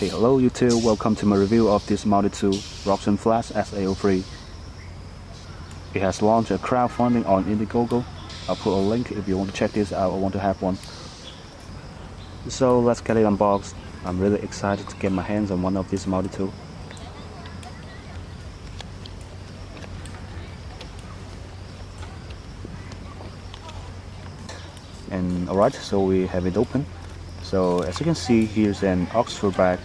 Hey, hello YouTube, welcome to my review of this multi-tool ROXON Flash S803. It has launched a crowdfunding on Indiegogo. I'll put a link if you want to check this out or want to have one. So let's get it unboxed. I'm really excited to get my hands on one of these multi-tool. And alright, so we have it open. So as you can see, here's an Oxford bag,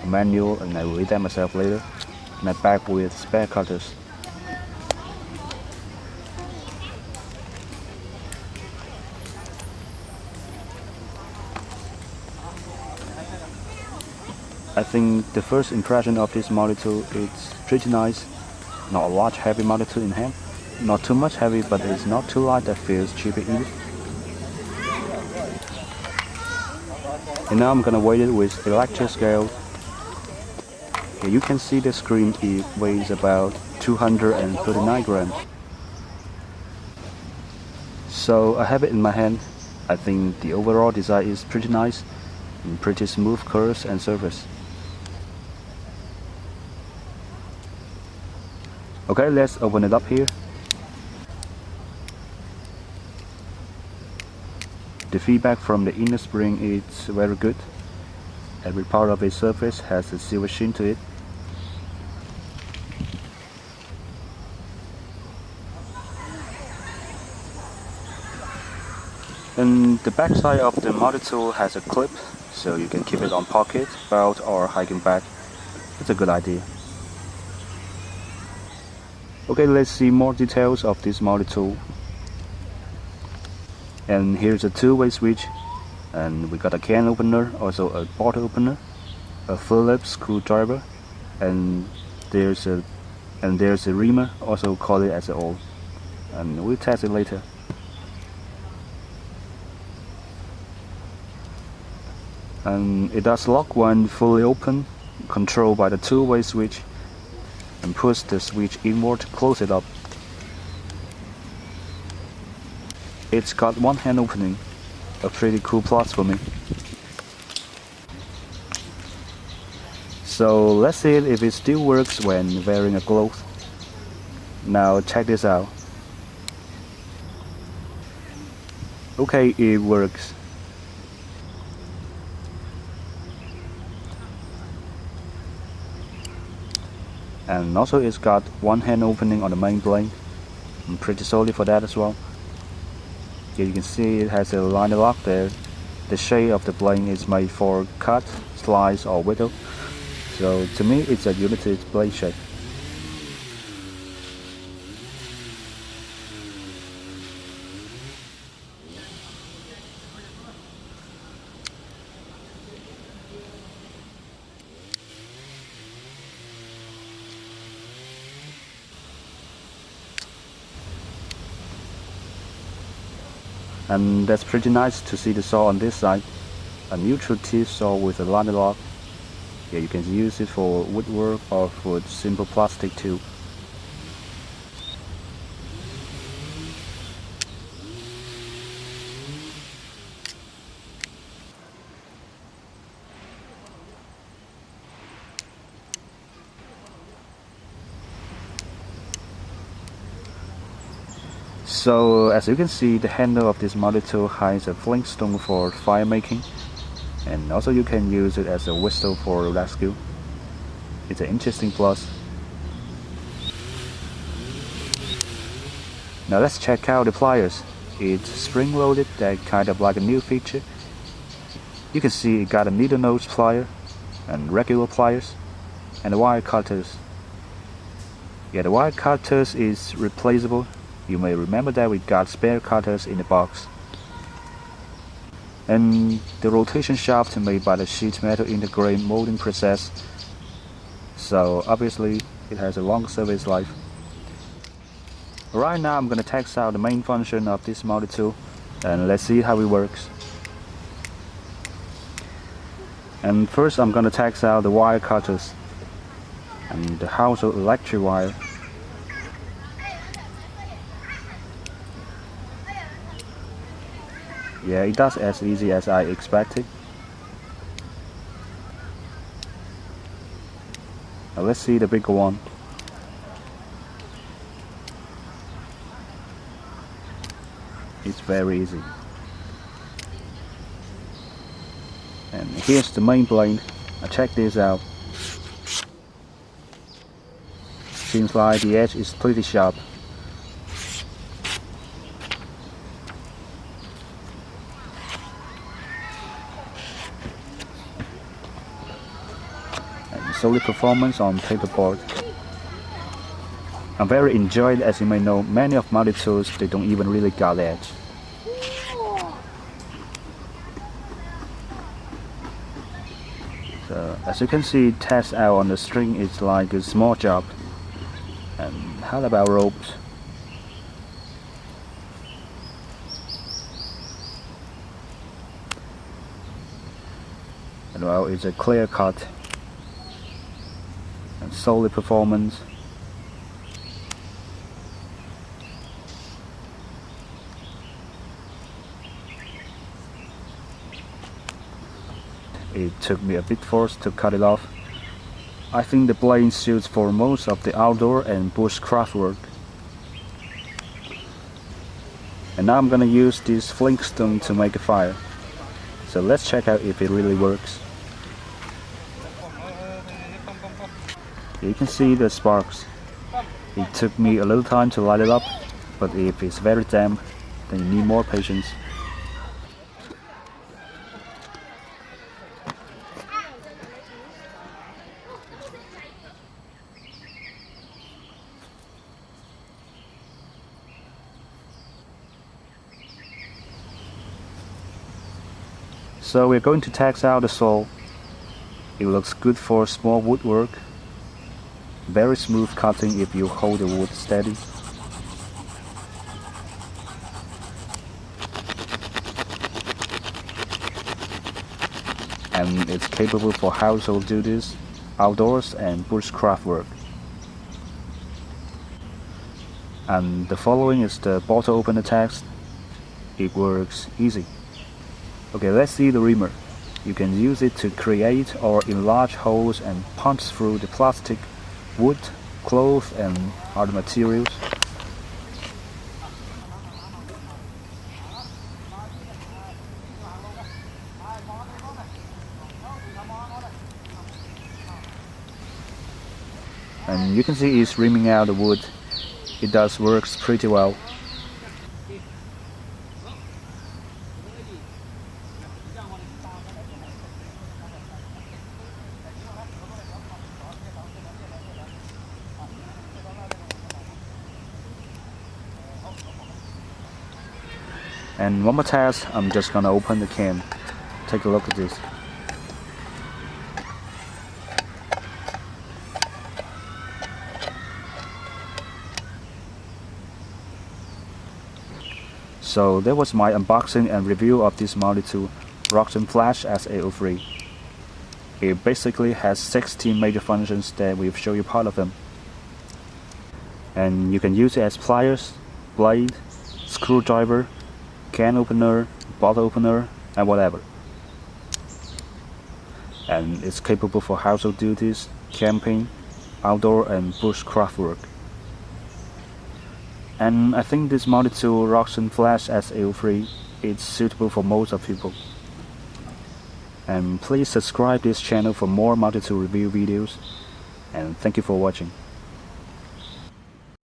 a manual, and I will read that myself later, and a bag with spare cutters. I think the first impression of this multi-tool is pretty nice. Not a large heavy multi-tool in hand, not too much heavy, but it's not too light that feels cheap either. And now I'm gonna weigh it with electric scale. Here you can see the screen, it weighs about 239 grams. So I have it in my hand. I think the overall design is pretty nice, and pretty smooth curves and surface. Okay, let's open it up here. The feedback from the inner spring is very good. Every part of its surface has a silver sheen to it. And the back side of the multi-tool has a clip, so you can keep it on pocket, belt, or hiking bag. It's a good idea. Okay, let's see more details of this multi-tool. And here's a two-way switch, and we got a can opener, also a bottle opener, a Phillips screwdriver, and there's a reamer, also call it as a awl, and we'll test it later. And it does lock when fully open, controlled by the two-way switch, and push the switch inward to close it up. It's got one hand opening, a pretty cool plus for me. So let's see if it still works when wearing a glove. Now check this out. Okay, it works. And also it's got one hand opening on the main blade. I'm pretty solid for that as well. Here you can see it has a liner lock there. The shape of the blade is made for cut, slice, or whittle. So to me it's a united blade shape. And that's pretty nice to see the saw on this side. A neutral teeth saw with a liner lock. Yeah, you can use it for woodwork or for simple plastic too. So as you can see, the handle of this multi-tool hides a flintstone for fire making, and also you can use it as a whistle for rescue. It's an interesting plus. Now let's check out the pliers. It's spring-loaded, that kind of like a new feature. You can see it got a needle nose plier, and regular pliers, and the wire cutters. Yeah, the wire cutters is replaceable. You may remember that we got spare cutters in the box. And the rotation shaft made by the sheet metal integrated molding process. So obviously it has a long service life. Right now I'm gonna test out the main function of this multi-tool, and let's see how it works. And first I'm gonna test out the wire cutters and the household electric wire. Yeah, it does as easy as I expected. Now let's see the bigger one. It's very easy. And here's the main blade. Now check this out. Seems like the edge is pretty sharp. And solid performance on paperboard. I'm very enjoyed. As you may know, many of multi-tools, they don't even really got edge. So as you can see, test out on the string is like a small job. And how about ropes? And well, it's a clear cut and solid performance. It took me a bit force to cut it off. I think the blade suits for most of the outdoor and bushcraft work. And now I'm gonna use this flintstone to make a fire. So let's check out if it really works. You can see the sparks. It took me a little time to light it up, but if it's very damp, then you need more patience. So we're going to test out the sole. It looks good for small woodwork. Very smooth cutting if you hold the wood steady. And it's capable for household duties, outdoors and bushcraft work. And the following is the bottle opener test. It works easy. Okay, let's see the reamer. You can use it to create or enlarge holes and punch through the plastic, wood, cloth and other materials. And you can see it's reaming out the wood. It does works pretty well. And one more test, I'm just gonna open the can. Take a look at this. So that was my unboxing and review of this multi-tool, ROXON Flash S803. It basically has 16 major functions that we've shown you part of them. And you can use it as pliers, blade, screwdriver, can opener, bottle opener, and whatever. And it's capable for household duties, camping, outdoor and bushcraft work. And I think this multi-tool ROXON Flash S803 is suitable for most of people. And please subscribe this channel for more multi-tool review videos. And thank you for watching.